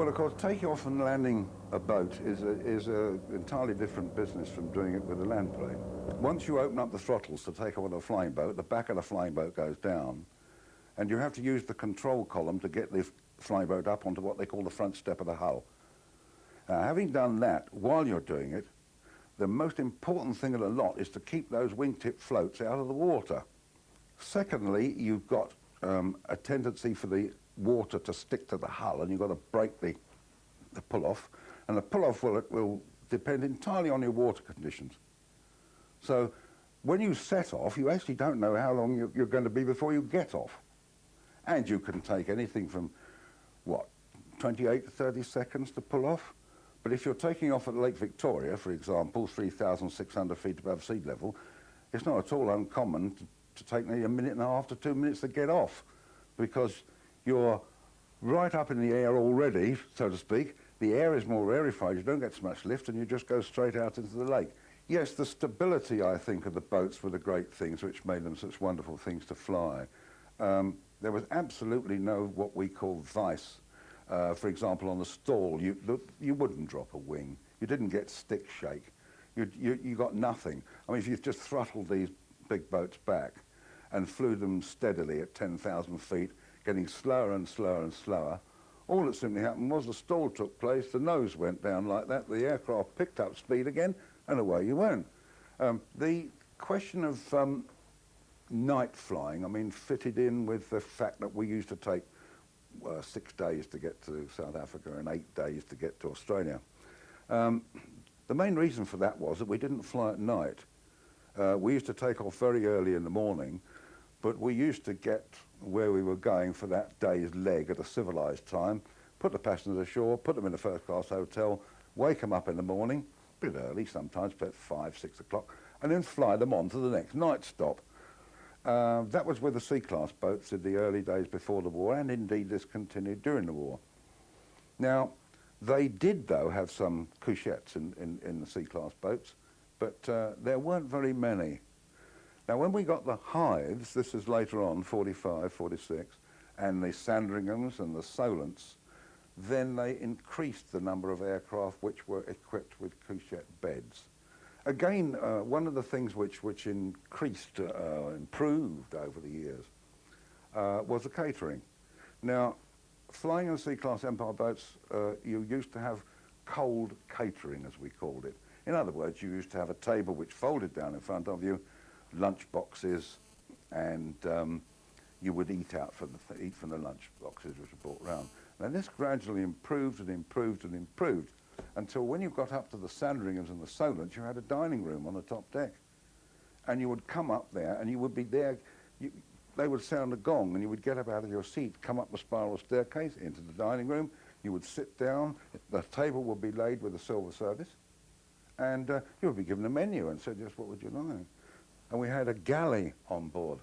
Well, of course, taking off and landing a boat is a entirely different business from doing it with a land plane. Once you open up the throttles to take off on a flying boat, the back of the flying boat goes down, and you have to use the control column to get the flying boat up onto what they call the front step of the hull. Now, having done that, while you're doing it, the most important thing of the lot is to keep those wingtip floats out of the water. Secondly, you've got a tendency for the water to stick to the hull, and you've got to break the pull-off. And the pull-off will depend entirely on your water conditions. So when you set off, you actually don't know how long you're going to be before you get off. And you can take anything from, what, 28 to 30 seconds to pull off. But if you're taking off at Lake Victoria, for example, 3,600 feet above sea level, it's not at all uncommon to take nearly a minute and a half to 2 minutes to get off, because you're right up in the air already, so to speak. The air is more rarefied, you don't get so much lift, and you just go straight out into the lake. Yes, the stability, I think, of the boats were the great things which made them such wonderful things to fly. There was absolutely no what we call vice. For example, on the stall, you wouldn't drop a wing. You didn't get stick shake. You got nothing. I mean, if you just throttled these big boats back and flew them steadily at 10,000 feet, getting slower and slower and slower, all that simply happened was the stall took place, the nose went down like that, the aircraft picked up speed again, and away you went. The question of night flying, I mean, fitted in with the fact that we used to take 6 days to get to South Africa and 8 days to get to Australia. The main reason for that was that we didn't fly at night. We used to take off very early in the morning, but we used to get where we were going for that day's leg at a civilized time, put the passengers ashore, put them in a first-class hotel, wake them up in the morning, a bit early sometimes, about 5, 6 o'clock, and then fly them on to the next night stop. That was with the C-class boats in the early days before the war, and indeed this continued during the war. Now, they did, though, have some couchettes in the C-class boats, but there weren't very many. Now, when we got the hives, this is later on, 45, 46, and the Sandringhams and the Solents, then they increased the number of aircraft which were equipped with couchette beds. Again, one of the things which increased, improved over the years, was the catering. Now, flying in C-class Empire boats, you used to have cold catering, as we called it. In other words, you used to have a table which folded down in front of you, lunch boxes, and you would eat from the lunch boxes which were brought round. Now, this gradually improved and improved and improved, until when you got up to the Sandringhams and the Solents, you had a dining room on the top deck. And you would come up there, and you would be there, they would sound a gong, and you would get up out of your seat, come up the spiral staircase into the dining room, you would sit down, the table would be laid with a silver service, and you would be given a menu and said, just what would you like? And we had a galley on board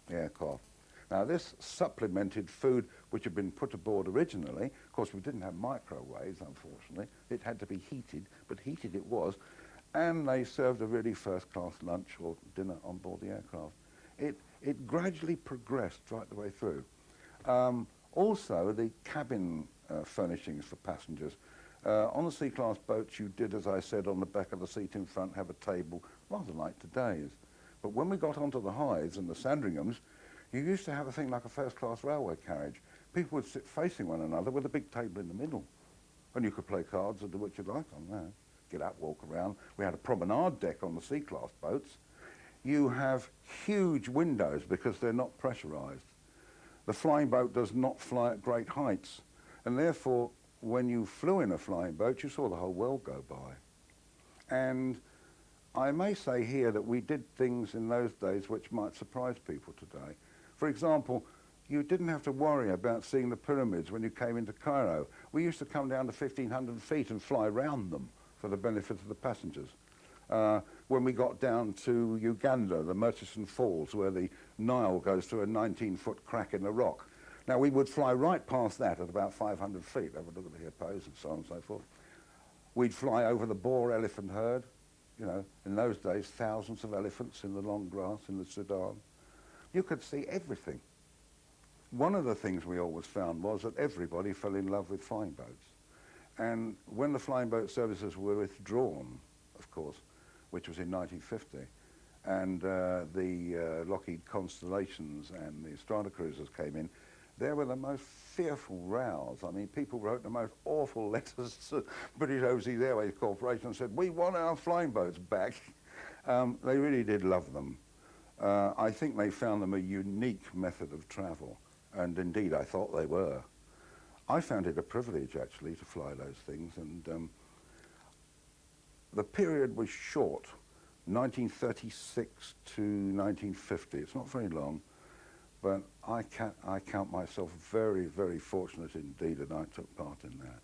the aircraft. Now, this supplemented food which had been put aboard originally. Of course, we didn't have microwaves, unfortunately. It had to be heated, but heated it was. And they served a really first-class lunch or dinner on board the aircraft. It gradually progressed right the way through. Also, the cabin furnishings for passengers. On the C-class boats, you did, as I said, on the back of the seat in front, have a table, rather like today's. But when we got onto the hives and the Sandringhams, you used to have a thing like a first-class railway carriage. People would sit facing one another with a big table in the middle. And you could play cards and do what you like on that. Get out, walk around. We had a promenade deck on the C-class boats. You have huge windows because they're not pressurized. The flying boat does not fly at great heights. And therefore, when you flew in a flying boat, you saw the whole world go by. And I may say here that we did things in those days which might surprise people today. For example, you didn't have to worry about seeing the pyramids when you came into Cairo. We used to come down to 1,500 feet and fly round them for the benefit of the passengers. When we got down to Uganda, the Murchison Falls, where the Nile goes through a 19-foot crack in the rock. Now, we would fly right past that at about 500 feet. Have a look at the hippos and so on and so forth. We'd fly over the Boer elephant herd. You know, in those days, thousands of elephants in the long grass in the Sudan. You could see everything. One of the things we always found was that everybody fell in love with flying boats. And when the flying boat services were withdrawn, of course, which was in 1950, and the Lockheed Constellations and the Strata Cruisers came in, there were the most fearful rows. I mean, people wrote the most awful letters to British Overseas Airways Corporation and said, we want our flying boats back. They really did love them. I think they found them a unique method of travel, and indeed I thought they were. I found it a privilege, actually, to fly those things, and the period was short, 1936 to 1950. It's not very long, but I count myself very, very fortunate indeed that I took part in that.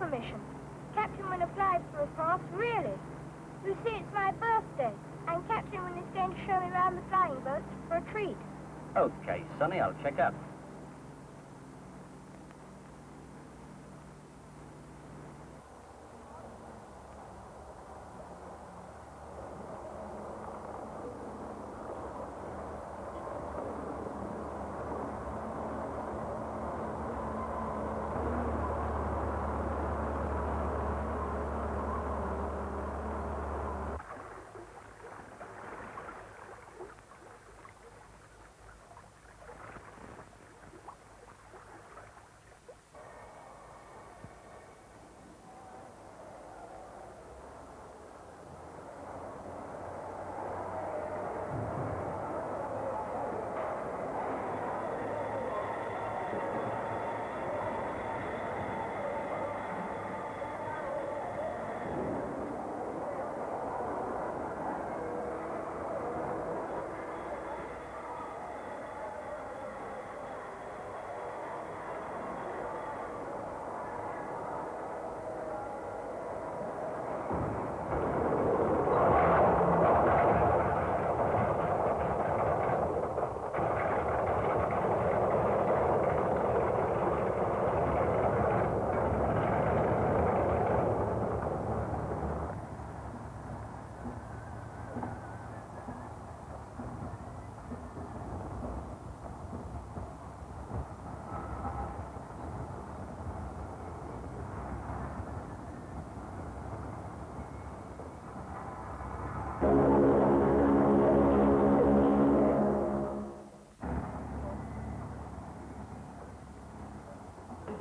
permission. Captain Winner flies for a pass, really. You see, it's my birthday, and Captain Winner's going to show me around the flying boats for a treat. Okay, Sonny, I'll check up.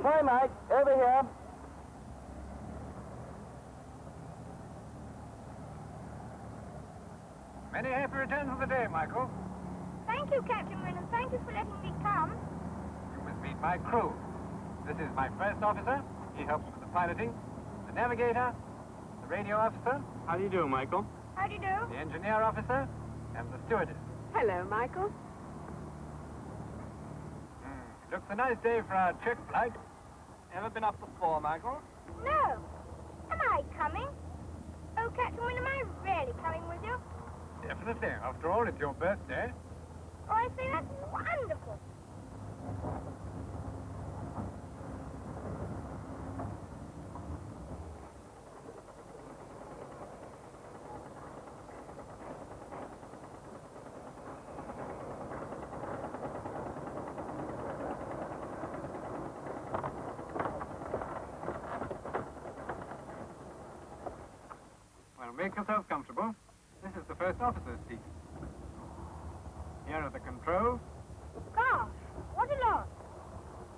Hi, Mike. Over here. Many happy returns of the day, Michael. Thank you, Captain Winner. Thank you for letting me come. You must meet my crew. This is my first officer. He helps with the piloting. The navigator, the radio officer. How do you do, Michael? How do you do? The engineer officer, and the stewardess. Hello, Michael. Looks a nice day for our trick flight. Ever been up before, Michael? No. Am I coming? Oh, Captain Winner, am I really coming with you? Definitely. After all, it's your birthday. Oh, I say that's wonderful. Well, make yourself comfortable. This is the first officer's seat. Here are the controls. Gosh, what a lot.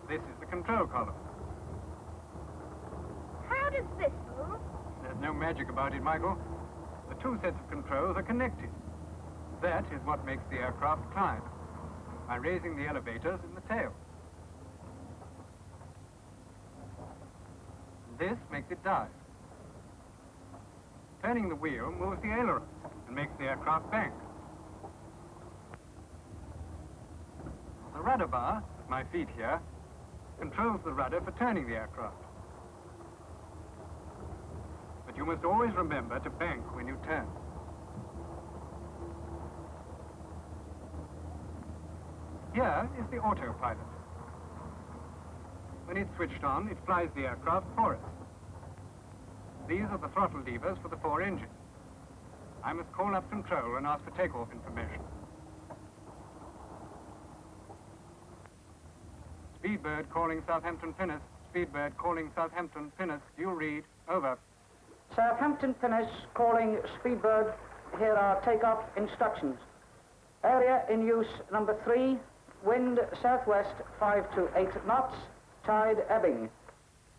This is the control column. How does this move? There's no magic about it, Michael. The two sets of controls are connected. That is what makes the aircraft climb, by raising the elevators in the tail. This makes it dive. Turning the wheel moves the aileron and makes the aircraft bank. The rudder bar, at my feet here, controls the rudder for turning the aircraft. But you must always remember to bank when you turn. Here is the autopilot. When it's switched on, it flies the aircraft for us. These are the throttle levers for the four engines. I must call up control and ask for takeoff information. Speedbird calling Southampton Pinnace. Speedbird calling Southampton Pinnace. You read. Over. Southampton Pinnace calling Speedbird. Here are takeoff instructions. Area in use number 3. Wind southwest 5 to 8 knots. Tide ebbing.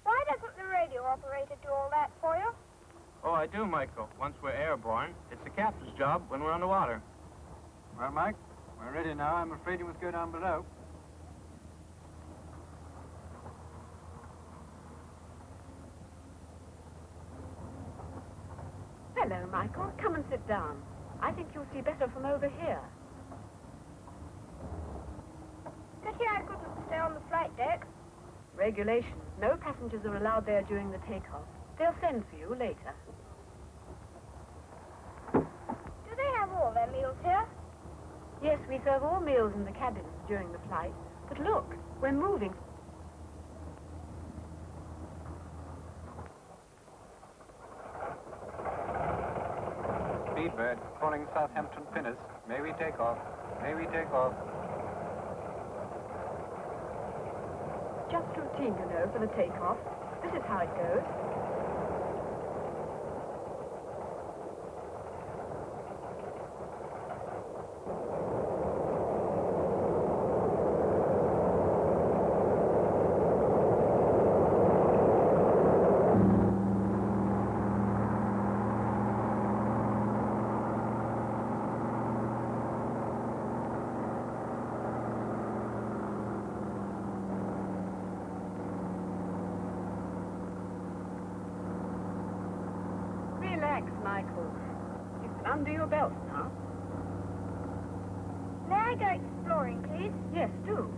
Why doesn't the radio operator do all that for you? Oh, I do, Michael. Once we're airborne, it's the captain's job when we're on the water. Well, Mike, we're ready now. I'm afraid you must go down below. Hello, Michael. Come and sit down. I think you'll see better from over here. Pity I couldn't stay on the flight deck. regulations. No passengers are allowed there during the takeoff. They'll send for you later. Do they have all their meals here? Yes, we serve all meals in the cabins during the flight. But look, we're moving. Speedbird, calling Southampton Pinnace. May we take off? May we take off? Just routine, you know, for the takeoff. This is how it goes. Relax, Michael. You can undo your belt now. May I go exploring, please? Yes, do.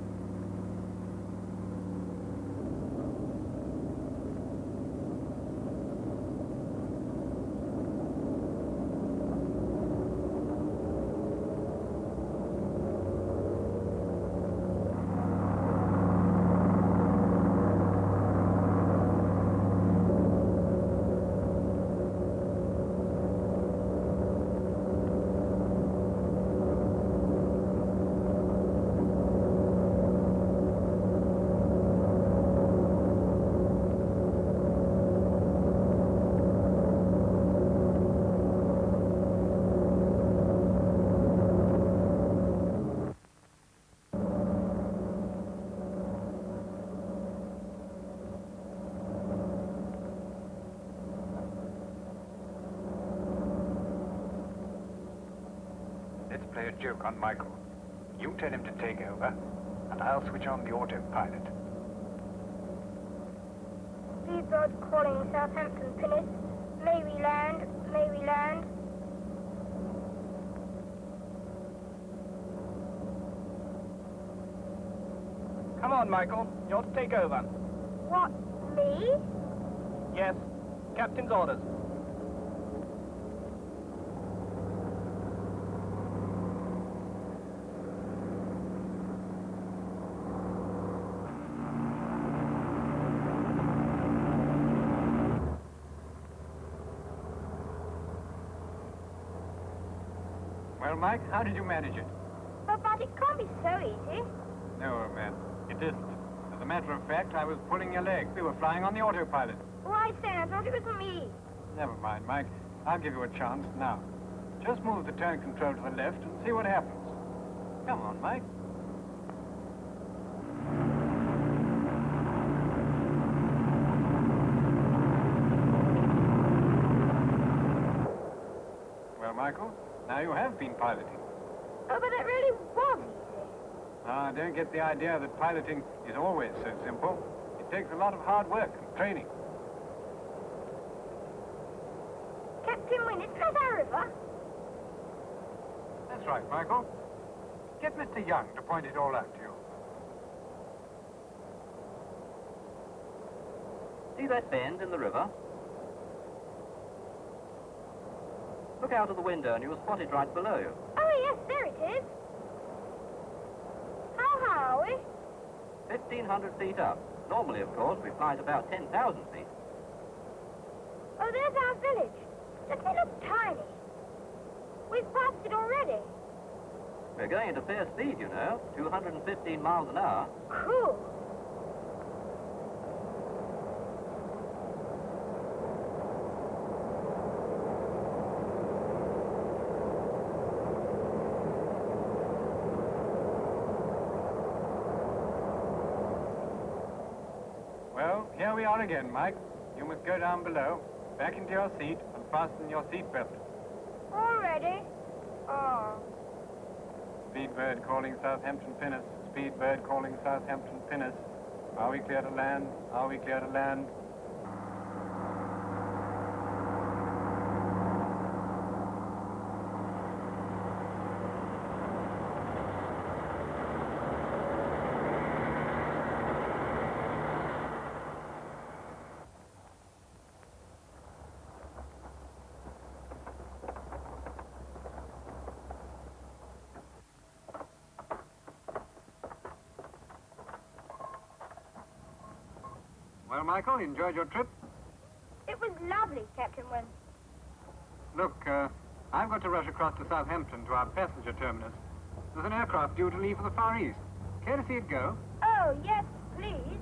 Let's play a joke on Michael. You tell him to take over, and I'll switch on the autopilot. Speedbird calling Southampton Pinnace. May we land? May we land? Come on, Michael. You're to take over. What, me? Yes. Captain's orders. Well, Mike, how did you manage it? But it can't be so easy. No, man, it isn't. As a matter of fact, I was pulling your leg. We were flying on the autopilot. Oh, I say, I thought it was me. Never mind, Mike. I'll give you a chance now. Just move the turn control to the left and see what happens. Come on, Mike. Well, Michael, now you have been piloting. Oh, but it really was easy. Ah, don't get the idea that piloting is always so simple. It takes a lot of hard work and training. Captain Wynne, isn't that our river? That's right, Michael. Get Mr. Young to point it all out to you. See that bend in the river? Look out of the window and you'll spot it right below you. Oh, yes, there it is. How high are we? 1,500 feet up. Normally, of course, we fly at about 10,000 feet. Oh, there's our village. Doesn't it look tiny? We've passed it already. We're going at a fair speed, you know, 215 miles an hour. Cool. Well, here we are again, Mike. You must go down below, back into your seat, and fasten your seatbelt. Already? Oh. Speedbird calling Southampton Pinnace. Speedbird calling Southampton Pinnace. Are we clear to land? Are we clear to land? Well, Michael, you enjoyed your trip? It was lovely, Captain Wynne. Look, I've got to rush across to Southampton to our passenger terminus. There's an aircraft due to leave for the Far East. Care to see it go? Oh, yes, please.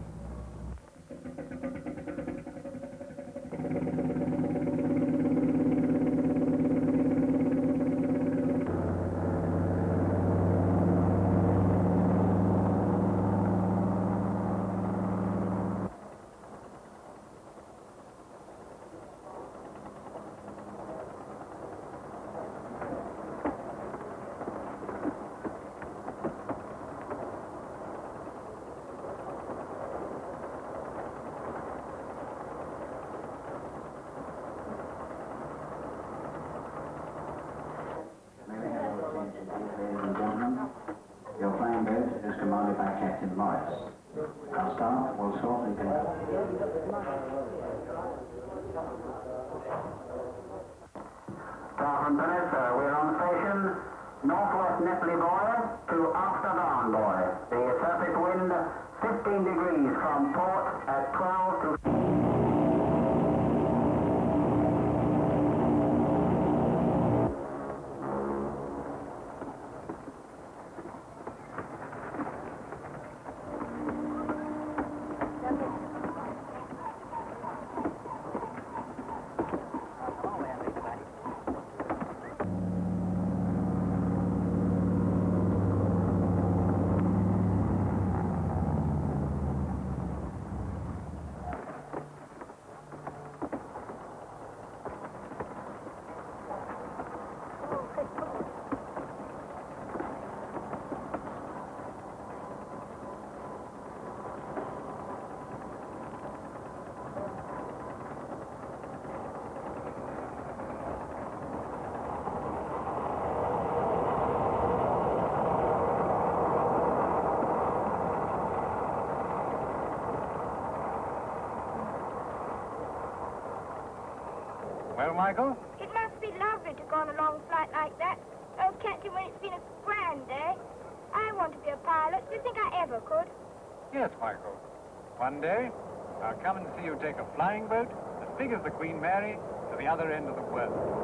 Ladies and gentlemen, your flying boat is commanded by Captain Morris. Our staff will shortly connect. Southampton, we're on station. Northwest Nepley Boy to Amsterdam Boy. The surface wind 15 degrees from port at 12 to... Well, Michael? It must be lovely to go on a long flight like that. Oh, Captain, when it's been a grand day. I want to be a pilot. Do you think I ever could? Yes, Michael. One day, I'll come and see you take a flying boat as big as the Queen Mary to the other end of the world.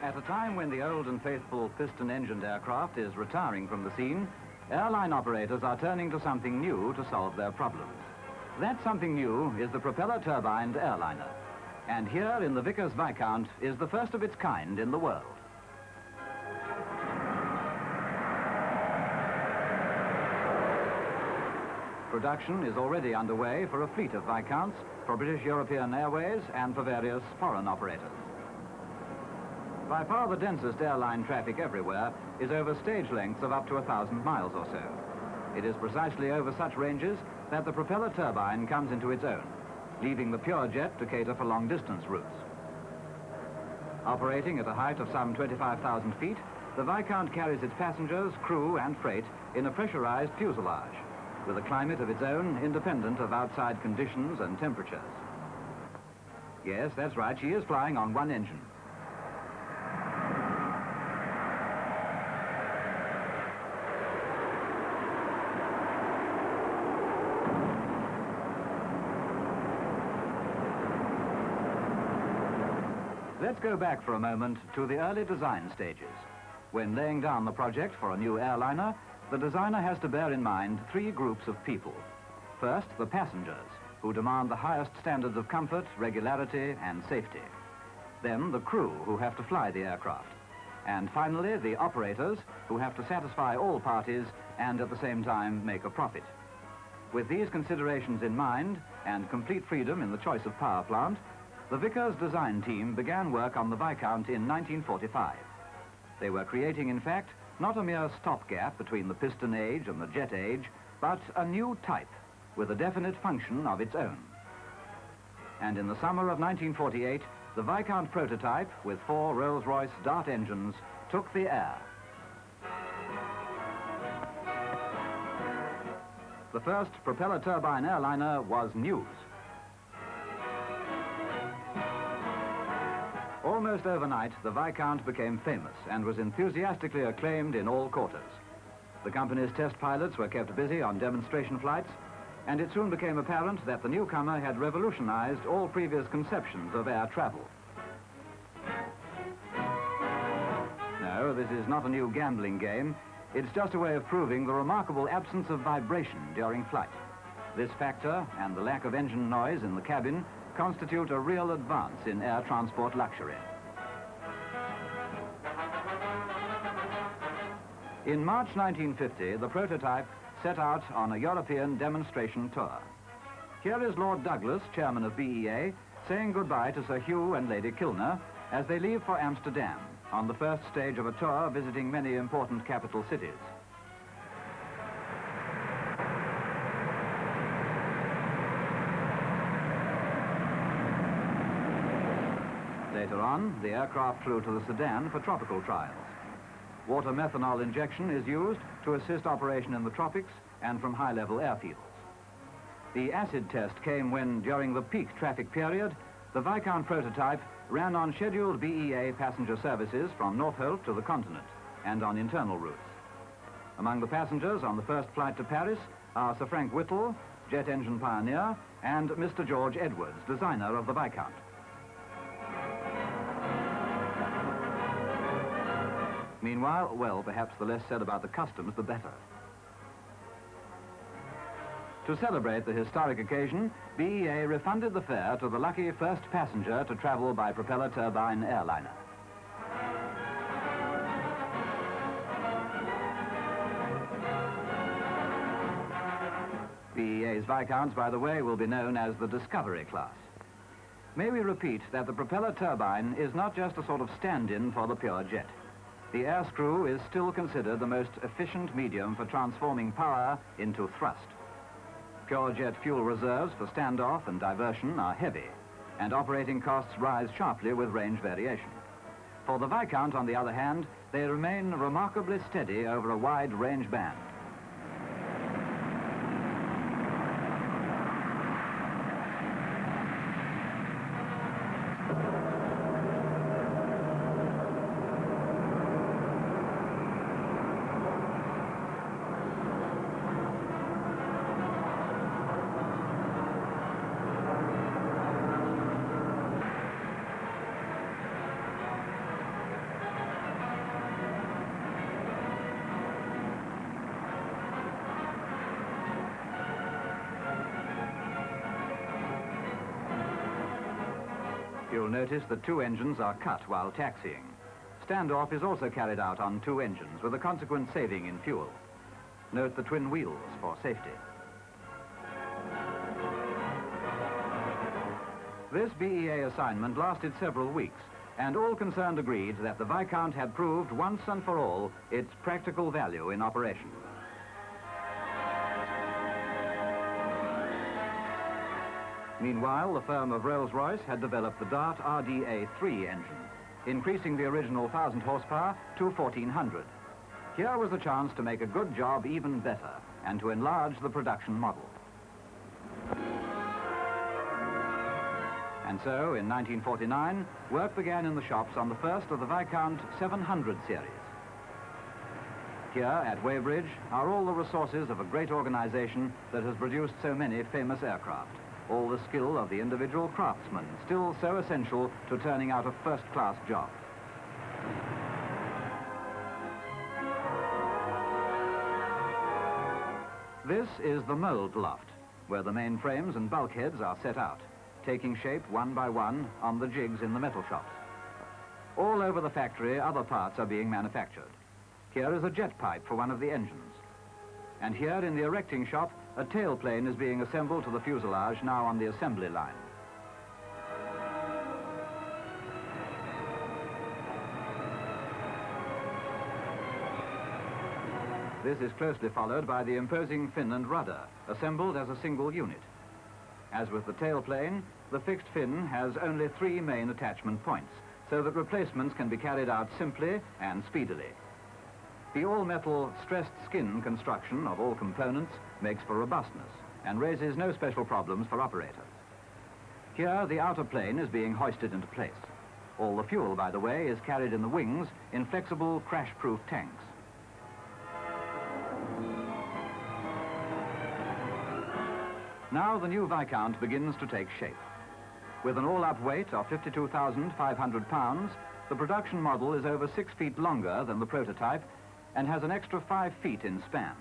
At a time when the old and faithful piston-engined aircraft is retiring from the scene, airline operators are turning to something new to solve their problems. That something new is the propeller-turbined airliner. And here in the Vickers Viscount is the first of its kind in the world. Production is already underway for a fleet of Viscounts, for British European Airways and for various foreign operators. By far the densest airline traffic everywhere is over stage lengths of up to 1,000 miles or so. It is precisely over such ranges that the propeller turbine comes into its own, leaving the pure jet to cater for long-distance routes. Operating at a height of some 25,000 feet, the Viscount carries its passengers, crew and freight in a pressurized fuselage, with a climate of its own independent of outside conditions and temperatures. Yes, that's right, she is flying on one engine. Let's go back for a moment to the early design stages. When laying down the project for a new airliner, the designer has to bear in mind three groups of people. First, the passengers, who demand the highest standards of comfort, regularity, and safety. then the crew who have to fly the aircraft, and finally the operators who have to satisfy all parties and at the same time make a profit. With these considerations in mind and complete freedom in the choice of power plant, the Vickers design team began work on the Viscount in 1945. They were creating, in fact, not a mere stopgap between the piston age and the jet age, but a new type with a definite function of its own. And in the summer of 1948, the Viscount prototype with 4 Rolls-Royce Dart engines took the air. The first propeller turbine airliner was news. Almost overnight, the Viscount became famous and was enthusiastically acclaimed in all quarters. The company's test pilots were kept busy on demonstration flights, and it soon became apparent that the newcomer had revolutionized all previous conceptions of air travel. No, this is not a new gambling game. It's just a way of proving the remarkable absence of vibration during flight. This factor and the lack of engine noise in the cabin constitute a real advance in air transport luxury. In March 1950, the prototype set out on a European demonstration tour. Here is Lord Douglas, chairman of BEA, saying goodbye to Sir Hugh and Lady Kilner as they leave for Amsterdam on the first stage of a tour visiting many important capital cities. Later on, the aircraft flew to the Sudan for tropical trials. Water methanol injection is used to assist operation in the tropics and from high-level airfields. The acid test came when, during the peak traffic period, the Viscount prototype ran on scheduled BEA passenger services from Northolt to the continent and on internal routes. Among the passengers on the first flight to Paris are Sir Frank Whittle, jet engine pioneer, and Mr. George Edwards, designer of the Viscount. Meanwhile, well, perhaps the less said about the customs, the better. To celebrate the historic occasion, BEA refunded the fare to the lucky first passenger to travel by propeller turbine airliner. BEA's Viscounts, by the way, will be known as the Discovery class. May we repeat that the propeller turbine is not just a sort of stand-in for the pure jet. The air screw is still considered the most efficient medium for transforming power into thrust. Pure jet fuel reserves for standoff and diversion are heavy, and operating costs rise sharply with range variation. For the Viscount, on the other hand, they remain remarkably steady over a wide range band. You'll notice that 2 engines are cut while taxiing. Standoff is also carried out on 2 engines with a consequent saving in fuel. Note the twin wheels for safety. This BEA assignment lasted several weeks, and all concerned agreed that the Viscount had proved once and for all its practical value in operation. Meanwhile, the firm of Rolls-Royce had developed the Dart RDA-3 engine, increasing the original 1,000 horsepower to 1,400. Here was a chance to make a good job even better and to enlarge the production model. And so, in 1949, work began in the shops on the first of the Viscount 700 series. Here at Weybridge are all the resources of a great organization that has produced so many famous aircraft. All the skill of the individual craftsman, still so essential to turning out a first-class job. This is the mold loft, where the main frames and bulkheads are set out, taking shape one by one on the jigs in the metal shops. All over the factory, other parts are being manufactured. Here is a jet pipe for one of the engines. And here in the erecting shop, a tailplane is being assembled to the fuselage, now on the assembly line. This is closely followed by the imposing fin and rudder, assembled as a single unit. As with the tailplane, the fixed fin has only 3 main attachment points, so that replacements can be carried out simply and speedily. The all-metal stressed skin construction of all components makes for robustness and raises no special problems for operators. Here, the outer plane is being hoisted into place. All the fuel, by the way, is carried in the wings in flexible, crash-proof tanks. Now the new Viscount begins to take shape. With an all-up weight of 52,500 pounds, the production model is over 6 feet longer than the prototype and has an extra 5 feet in span.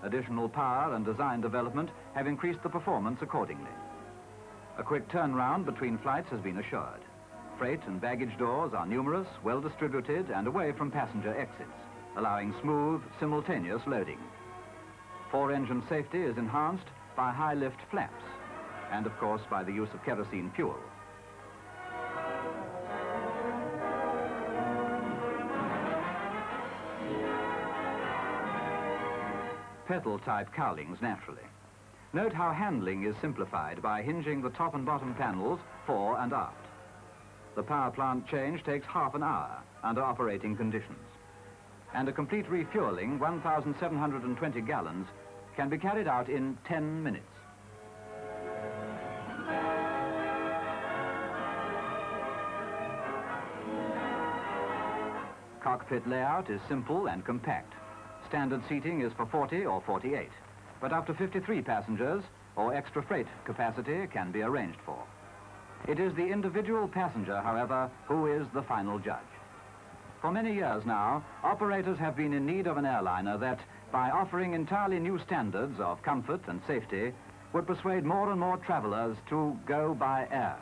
Additional power and design development have increased the performance accordingly. A quick turnaround between flights has been assured. Freight and baggage doors are numerous, well distributed and away from passenger exits, allowing smooth, simultaneous loading. 4-engine safety is enhanced by high-lift flaps and, of course, by the use of kerosene fuel. Pedal-type cowlings, naturally. Note how handling is simplified by hinging the top and bottom panels fore and aft. The power plant change takes half an hour under operating conditions. And a complete refueling, 1,720 gallons, can be carried out in 10 minutes. Cockpit layout is simple and compact. Standard seating is for 40 or 48, but up to 53 passengers or extra freight capacity can be arranged for. It is the individual passenger, however, who is the final judge. For many years now, operators have been in need of an airliner that, by offering entirely new standards of comfort and safety, would persuade more and more travelers to go by air.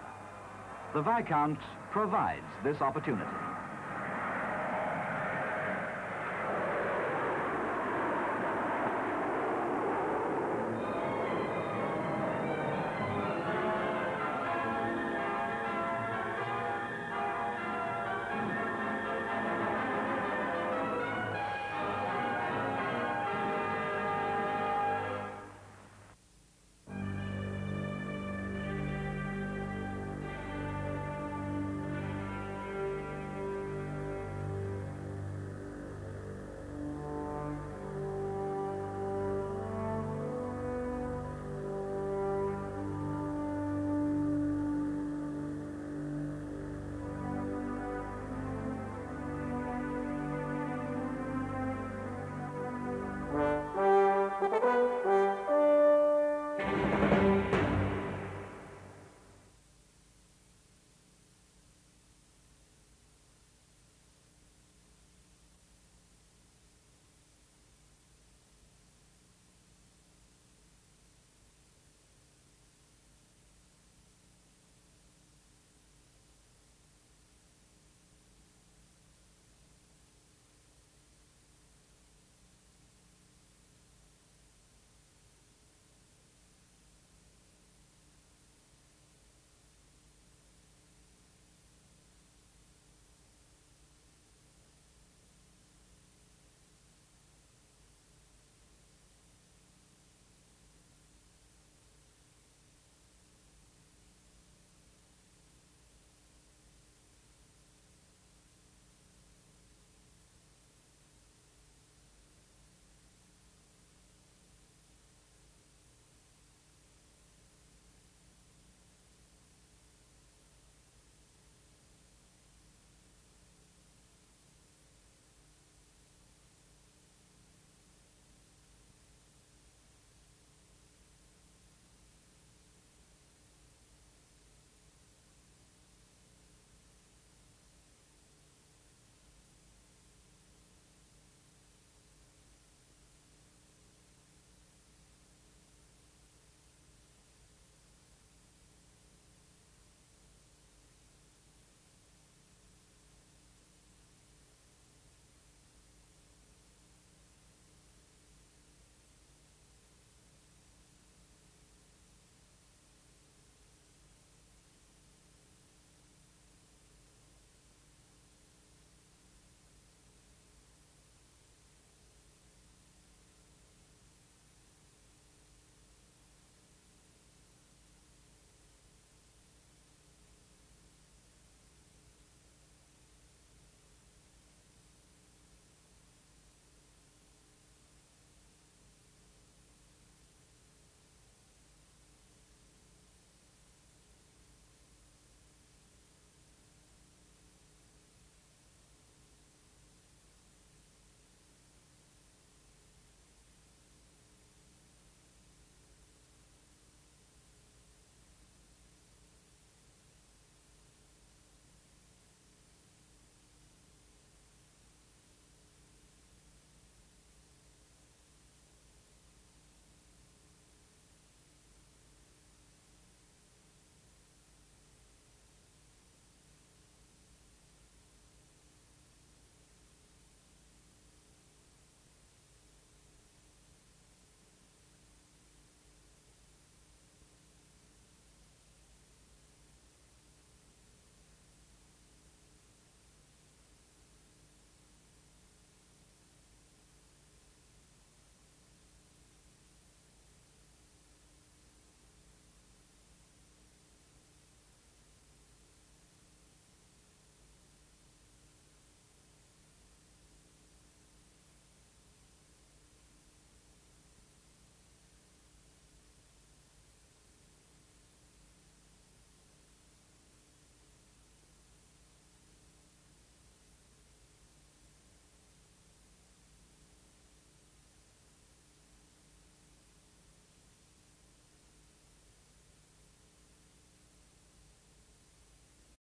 The Viscount provides this opportunity.